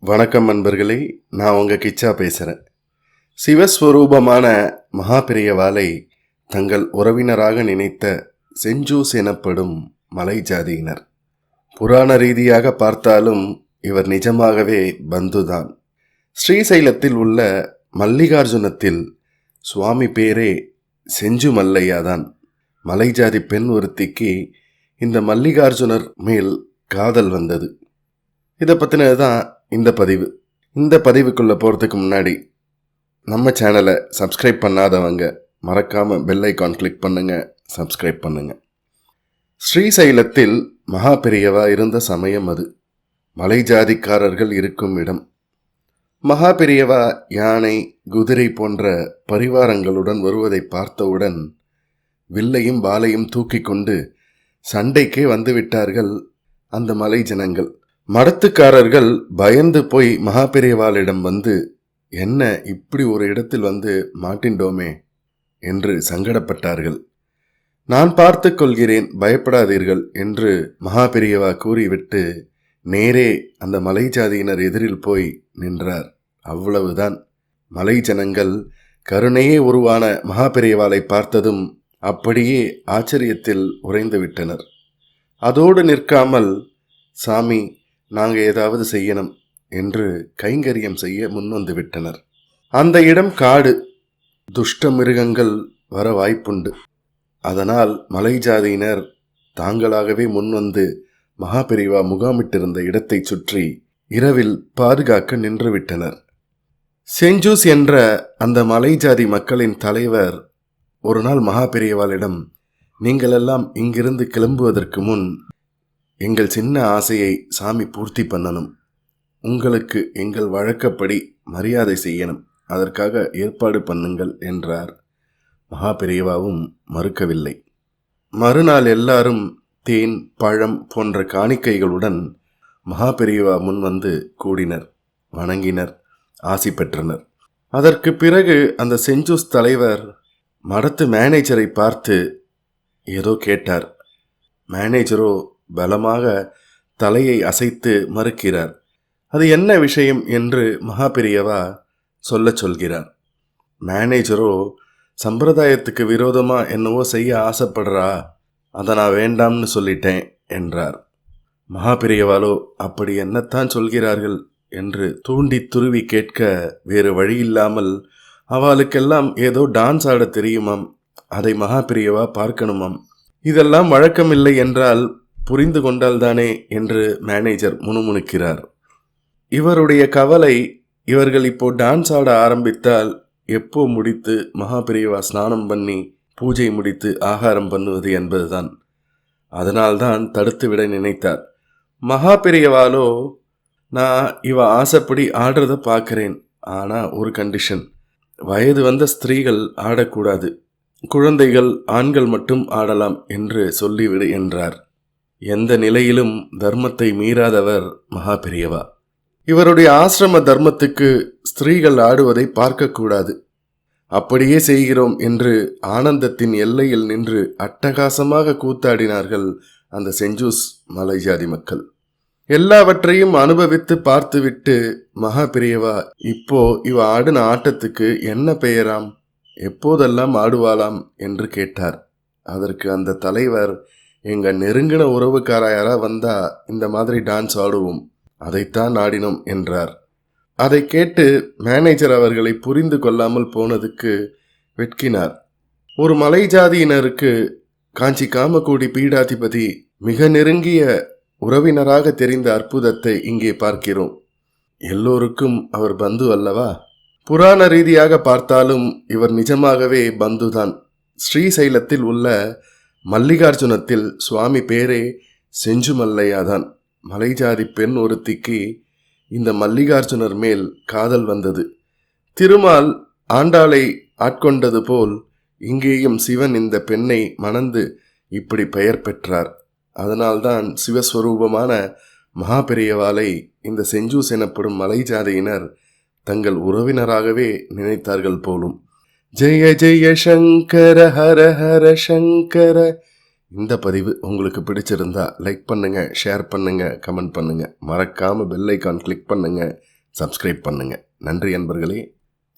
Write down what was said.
வணக்கம் நண்பர்களே, நான் உங்கள் கிச்சா பேசுகிறேன். சிவஸ்வரூபமான மகாபெரியவாளை தங்கள் உறவினராக நினைத்த செஞ்சூஸ் எனப்படும் மலை ஜாதியினர். புராண ரீதியாக பார்த்தாலும் இவர் நிஜமாகவே பந்துதான். ஸ்ரீசைலத்தில் உள்ள மல்லிகார்ஜுனத்தில் சுவாமி பேரே செஞ்சு மல்லையாதான். மலை ஜாதி பெண் ஒருத்திக்கு இந்த மல்லிகார்ஜுனர் மேல் காதல் வந்தது. இதை பற்றினது தான் இந்த பதிவு. இந்த பதிவுக்குள்ளே போகிறதுக்கு முன்னாடி நம்ம சேனலை சப்ஸ்கிரைப் பண்ணாதவங்க மறக்காமல் பெல் ஐக்கான் கிளிக் பண்ணுங்கள், சப்ஸ்கிரைப் பண்ணுங்கள். ஸ்ரீசைலத்தில் மகா பெரியவா இருந்த சமயம் அது. மலை ஜாதிக்காரர்கள் இருக்கும் இடம். மகா பெரியவா யானை, குதிரை போன்ற பரிவாரங்களுடன் வருவதை பார்த்தவுடன் வில்லையும் வாளையும் தூக்கி கொண்டு சண்டைக்கே வந்துவிட்டார்கள் அந்த மலை ஜனங்கள். மடத்துக்காரர்கள் பயந்து போய் மகாபெரியவாளிடம் வந்து, என்ன இப்படி ஒரு இடத்தில் வந்து மாட்டின்றோமே என்று சங்கடப்பட்டார்கள். நான் பார்த்து கொள்கிறேன், பயப்படாதீர்கள் என்று மகாபெரியவா கூறிவிட்டு நேரே அந்த மலை ஜாதியினர் எதிரில் போய் நின்றார். அவ்வளவுதான். மலை ஜனங்கள் கருணையே உருவான மகாபெரியவாளை பார்த்ததும் அப்படியே ஆச்சரியத்தில் உறைந்து விட்டனர். அதோடு நிற்காமல், சாமி, நாங்கள் ஏதாவது செய்யணும் என்று கைங்கரியம் செய்ய முன்வந்து விட்டனர். அந்த இடம் காடு, துஷ்ட மிருகங்கள் வர வாய்ப்புண்டு. அதனால் மலை ஜாதியினர் தாங்களாகவே முன்வந்து மகாபெரிவா முகாமிட்டிருந்த இடத்தை சுற்றி இரவில் பாதுகாக்க நின்றுவிட்டனர். செஞ்சூஸ் என்ற அந்த மலை ஜாதி மக்களின் தலைவர் ஒரு நாள் மகாபெரியவாளிடம், நீங்களெல்லாம் இங்கிருந்து கிளம்புவதற்கு முன் எங்கள் சின்ன ஆசையை சாமி பூர்த்தி பண்ணணும். உங்களுக்கு எங்கள் வழக்கப்படி மரியாதை செய்யணும். அதற்காக ஏற்பாடு பண்ணுங்கள் என்றார். மகாபெரியவாவும் மறுக்கவில்லை. மறுநாள் எல்லாரும் தேன், பழம் போன்ற காணிக்கைகளுடன் மகாபெரியவா முன் வந்து கூடினர், வணங்கினர், ஆசி பெற்றனர். அதற்கு பிறகு அந்த செஞ்சூஸ் தலைவர் மடத்து மேனேஜரை பார்த்து ஏதோ கேட்டார். மேனேஜரோ பலமாக தலையை அசைத்து மறுக்கிறார். அது என்ன விஷயம் என்று மகாபெரியவா சொல்கிறார். மேனேஜரோ, சம்பிரதாயத்துக்கு விரோதமா என்னவோ செய்ய ஆசைப்படுறா, அதை நான் வேண்டாம்னு சொல்லிட்டேன் என்றார். மகாபெரியவாலோ, அப்படி என்னத்தான் சொல்கிறார்கள் என்று தூண்டி துருவி கேட்க வேறு வழியில்லாமல், அவளுக்கெல்லாம் ஏதோ டான்ஸ் ஆட தெரியுமாம், அதை மகாபெரியவா பார்க்கணுமாம், இதெல்லாம் வழக்கமில்லை என்றால் புரிந்து கொண்டால்தானே என்று மேனேஜர் முணுமுணுக்கிறார். இவருடைய கவலை, இவர்கள் இப்போ டான்ஸ் ஆட ஆரம்பித்தால் எப்போ முடித்து மகாபெரியவா ஸ்நானம் பண்ணி பூஜை முடித்து ஆகாரம் பண்ணுவது என்பதுதான். அதனால்தான் தடுத்துவிட நினைத்தார். மகாபெரியவாலோ, நான் இவ ஆசைப்படி ஆடுறத பார்க்கிறேன், ஆனால் ஒரு கண்டிஷன், வயது வந்த ஸ்திரீகள் ஆடக்கூடாது, குழந்தைகள், ஆண்கள் மட்டும் ஆடலாம் என்று சொல்லிவிடு என்றார். எந்த நிலையிலும் தர்மத்தை மீறாதவர் மகாபெரியவா. இவருடைய ஆசிரம தர்மத்துக்கு ஸ்திரீகள் ஆடுவதை பார்க்கக்கூடாது. அப்படியே செய்கிறோம் என்று ஆனந்தத்தின் எல்லையில் நின்று அட்டகாசமாக கூத்தாடினார்கள் அந்த செஞ்சூஸ் மலை ஜாதி மக்கள். எல்லாவற்றையும் அனுபவித்து பார்த்துவிட்டு மகாபெரியவா, இப்போ இவ ஆடின ஆட்டத்துக்கு என்ன பெயராம், எப்போதெல்லாம் ஆடுவாளாம் என்று கேட்டார். அதற்கு அந்த தலைவர், எங்க நெருங்கின உறவுக்கார யாரா வந்தா இந்த மாதிரி டான்ஸ் ஆடுவோம், அதைத்தான் ஆடினோம் என்றார். அதை கேட்டு மேனேஜர் அவர்களை புரிந்து கொள்ளாமல் போனதுக்கு வெட்கினார். ஒரு மலை ஜாதியினருக்கு காஞ்சி காமகோடி பீடாதிபதி மிக நெருங்கிய உறவினராக தெரிந்த அற்புதத்தை இங்கே பார்க்கிறோம். எல்லோருக்கும் அவர் பந்து அல்லவா? புராண ரீதியாக பார்த்தாலும் இவர் நிஜமாகவே பந்துதான். ஸ்ரீசைலத்தில் உள்ள மல்லிகார்ஜுனத்தில் சுவாமி பேரே செஞ்சு மல்லையாதான். மலை ஜாதி பெண் ஒருத்திக்கு இந்த மல்லிகார்ஜுனர் மேல் காதல் வந்தது. திருமால் ஆண்டாளை ஆட்கொண்டது போல் இங்கேயும் சிவன் இந்த பெண்ணை மணந்து இப்படி பெயர் பெற்றார். அதனால்தான் சிவஸ்வரூபமான மகாபெரியவாளை இந்த செஞ்சூஸ் எனப்படும் மலை ஜாதியினர் தங்கள் உறவினராகவே நினைத்தார்கள் போலும். ஜெய ஜெய சங்கர ஹர ஹர சங்கர. இந்த பதிவு உங்களுக்கு பிடிச்சிருந்தா லைக் பண்ணுங்க, ஷேர் பண்ணுங்க, கமெண்ட் பண்ணுங்க. மறக்காம பெல் ஐக்கான் கிளிக் பண்ணுங்க, சப்ஸ்கிரைப் பண்ணுங்கள். நன்றி அன்பர்களே.